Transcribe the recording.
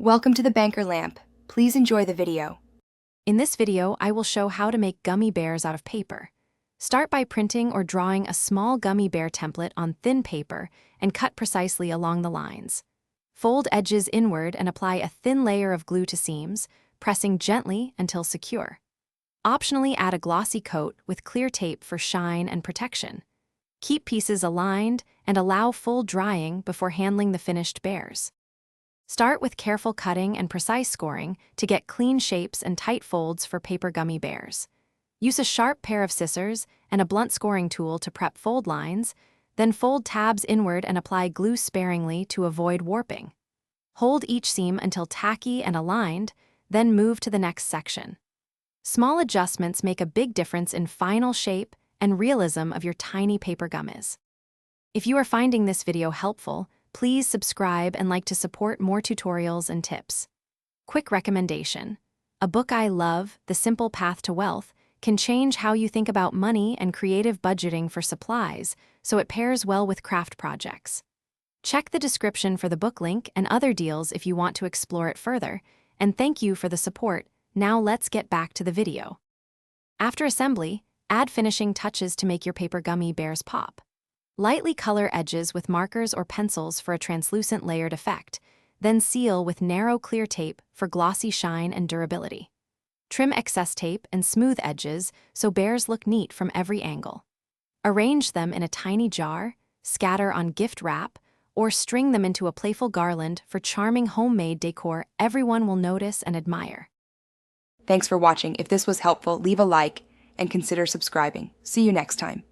Welcome to the Banker Lamp. Please enjoy the video. In this video, I will show how to make gummy bears out of paper. Start by printing or drawing a small gummy bear template on thin paper and cut precisely along the lines. Fold edges inward and apply a thin layer of glue to seams, pressing gently until secure. Optionally add a glossy coat with clear tape for shine and protection. Keep pieces aligned and allow full drying before handling the finished bears. Start with careful cutting and precise scoring to get clean shapes and tight folds for paper gummy bears. Use a sharp pair of scissors and a blunt scoring tool to prep fold lines, then fold tabs inward and apply glue sparingly to avoid warping. Hold each seam until tacky and aligned, then move to the next section. Small adjustments make a big difference in final shape and realism of your tiny paper gummies. If you are finding this video helpful, please subscribe and like to support more tutorials and tips. Quick recommendation. A book I love, The Simple Path to Wealth, can change how you think about money and creative budgeting for supplies, so it pairs well with craft projects. Check the description for the book link and other deals if you want to explore it further, and thank you for the support. Now let's get back to the video. After assembly, add finishing touches to make your paper gummy bears pop. Lightly color edges with markers or pencils for a translucent layered effect, then seal with narrow clear tape for glossy shine and durability. Trim excess tape and smooth edges so bears look neat from every angle. Arrange them in a tiny jar, scatter on gift wrap, or string them into a playful garland for charming homemade decor everyone will notice and admire. Thanks for watching. If this was helpful, leave a like and consider subscribing. See you next time.